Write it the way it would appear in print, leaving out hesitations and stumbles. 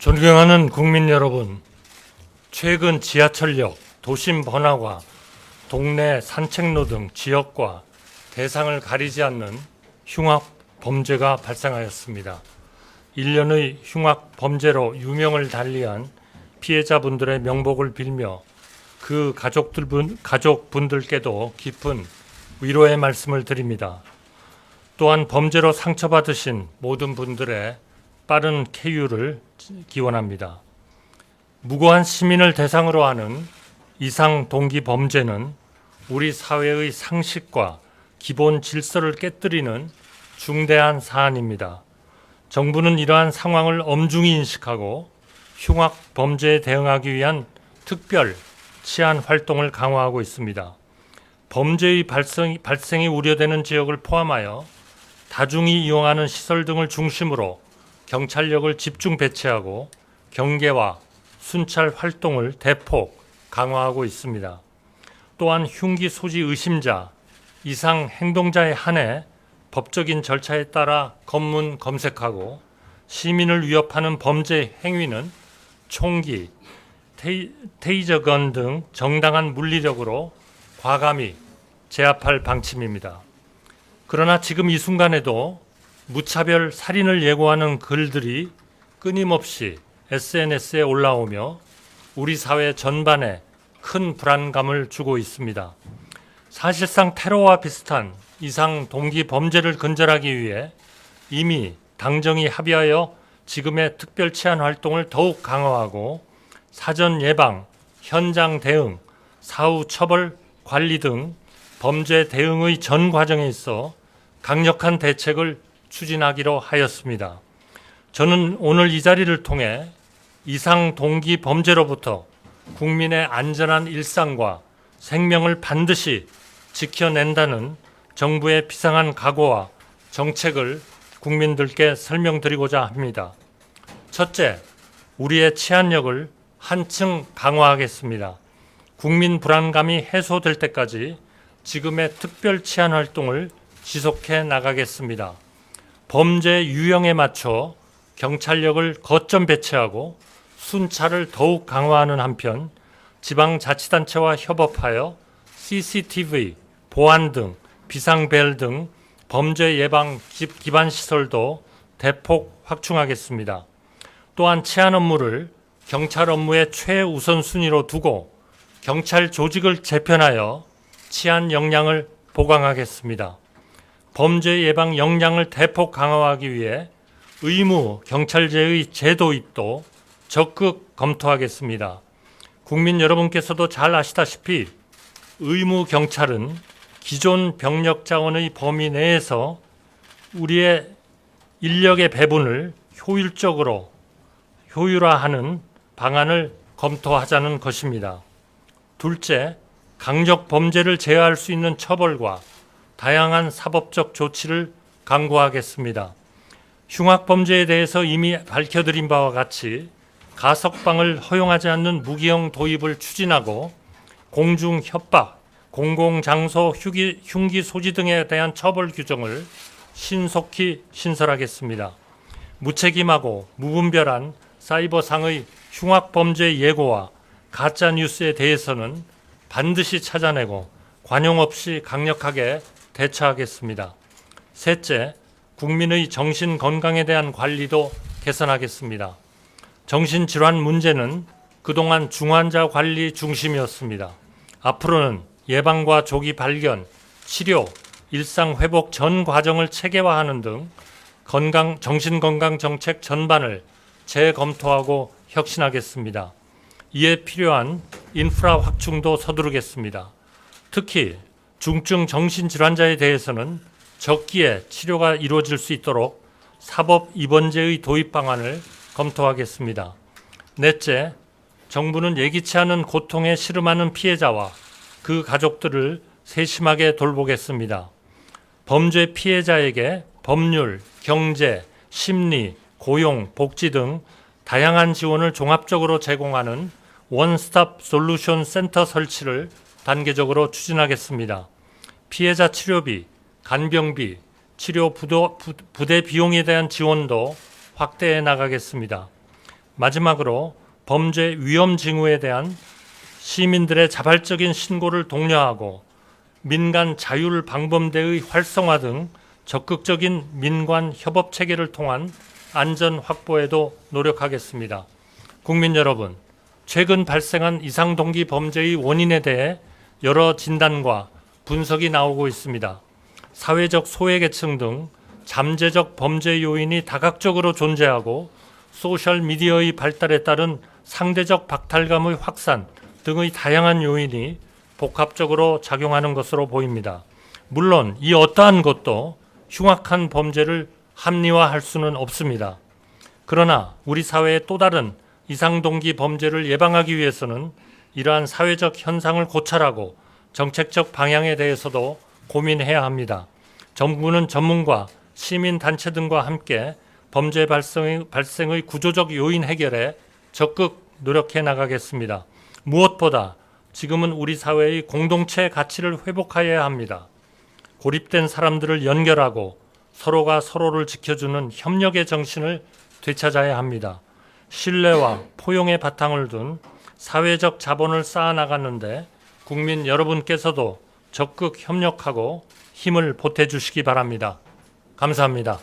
존경하는 국민 여러분, 최근 지하철역, 도심 번화가, 동네 산책로 등 지역과 대상을 가리지 않는 흉악 범죄가 발생하였습니다. 1년의 흉악 범죄로 유명을 달리한 피해자분들의 명복을 빌며 그 가족분들께도 깊은 위로의 말씀을 드립니다. 또한 범죄로 상처받으신 모든 분들의 빠른 쾌유를 기원합니다. 무고한 시민을 대상으로 하는 이상 동기 범죄는 우리 사회의 상식과 기본 질서를 깨뜨리는 중대한 사안입니다. 정부는 이러한 상황을 엄중히 인식하고 흉악 범죄에 대응하기 위한 특별 치안 활동을 강화하고 있습니다. 범죄의 발생이 우려되는 지역을 포함하여 다중이 이용하는 시설 등을 중심으로 경찰력을 집중 배치하고 경계와 순찰 활동을 대폭 강화하고 있습니다. 또한 흉기 소지 의심자, 이상 행동자에 한해 법적인 절차에 따라 검문 검색하고 시민을 위협하는 범죄 행위는 총기, 테이저건 등 정당한 물리력으로 과감히 제압할 방침입니다. 그러나 지금 이 순간에도 무차별 살인을 예고하는 글들이 끊임없이 SNS에 올라오며 우리 사회 전반에 큰 불안감을 주고 있습니다. 사실상 테러와 비슷한 이상 동기 범죄를 근절하기 위해 이미 당정이 합의하여 지금의 특별 치안 활동을 더욱 강화하고 사전 예방, 현장 대응, 사후 처벌 관리 등 범죄 대응의 전 과정에 있어 강력한 대책을 추진하기로 하였습니다. 저는 오늘 이 자리를 통해 이상 동기 범죄로부터 국민의 안전한 일상과 생명을 반드시 지켜낸다는 정부의 비상한 각오와 정책을 국민들께 설명드리고자 합니다. 첫째, 우리의 치안력을 한층 강화하겠습니다. 국민 불안감이 해소될 때까지 지금의 특별 치안 활동을 지속해 나가겠습니다. 범죄 유형에 맞춰 경찰력을 거점 배치하고 순찰을 더욱 강화하는 한편 지방자치단체와 협업하여 CCTV, 보안 등 비상벨 등 범죄 예방 기반 시설도 대폭 확충하겠습니다. 또한 치안 업무를 경찰 업무의 최우선순위로 두고 경찰 조직을 재편하여 치안 역량을 보강하겠습니다. 범죄 예방 역량을 대폭 강화하기 위해 의무 경찰제의 제도 입도 적극 검토하겠습니다. 국민 여러분께서도 잘 아시다시피 의무 경찰은 기존 병력 자원의 범위 내에서 우리의 인력의 배분을 효율화하는 방안을 검토하자는 것입니다. 둘째, 강력 범죄를 제어할 수 있는 처벌과 다양한 사법적 조치를 강구하겠습니다. 흉악 범죄에 대해서 이미 밝혀드린 바와 같이 가석방을 허용하지 않는 무기형 도입을 추진하고 공중 협박, 공공장소 흉기 소지 등에 대한 처벌 규정을 신속히 신설하겠습니다. 무책임하고 무분별한 사이버상의 흉악 범죄 예고와 가짜 뉴스에 대해서는 반드시 찾아내고 관용 없이 강력하게 대처하겠습니다. 셋째, 국민의 정신 건강에 대한 관리도 개선하겠습니다. 정신질환 문제는 그동안 중환자 관리 중심이었습니다. 앞으로는 예방과 조기 발견, 치료, 일상 회복 전 과정을 체계화하는 등 정신건강 정책 전반을 재검토하고 혁신하겠습니다. 이에 필요한 인프라 확충도 서두르겠습니다. 특히 중증 정신질환자에 대해서는 적기에 치료가 이루어질 수 있도록 사법 입원제의 도입 방안을 검토하겠습니다. 넷째, 정부는 예기치 않은 고통에 시름하는 피해자와 그 가족들을 세심하게 돌보겠습니다. 범죄 피해자에게 법률, 경제, 심리, 고용, 복지 등 다양한 지원을 종합적으로 제공하는 원스톱 솔루션 센터 설치를 단계적으로 추진하겠습니다. 피해자 치료비, 간병비, 치료 부대 비용에 대한 지원도 확대해 나가겠습니다. 마지막으로 범죄 위험 징후에 대한 시민들의 자발적인 신고를 독려하고 민간 자율 방범대의 활성화 등 적극적인 민관 협업 체계를 통한 안전 확보에도 노력하겠습니다. 국민 여러분, 최근 발생한 이상동기 범죄의 원인에 대해 여러 진단과 분석이 나오고 있습니다. 사회적 소외계층 등 잠재적 범죄 요인이 다각적으로 존재하고 소셜미디어의 발달에 따른 상대적 박탈감의 확산 등의 다양한 요인이 복합적으로 작용하는 것으로 보입니다. 물론 이 어떠한 것도 흉악한 범죄를 합리화할 수는 없습니다. 그러나 우리 사회의 또 다른 이상동기 범죄를 예방하기 위해서는 이러한 사회적 현상을 고찰하고 정책적 방향에 대해서도 고민해야 합니다. 정부는 전문가, 시민단체 등과 함께 범죄 발생의 구조적 요인 해결에 적극 노력해 나가겠습니다. 무엇보다 지금은 우리 사회의 공동체 가치를 회복해야 합니다. 고립된 사람들을 연결하고 서로가 서로를 지켜주는 협력의 정신을 되찾아야 합니다. 신뢰와 포용의 바탕을 둔 사회적 자본을 쌓아나가는데 국민 여러분께서도 적극 협력하고 힘을 보태주시기 바랍니다. 감사합니다.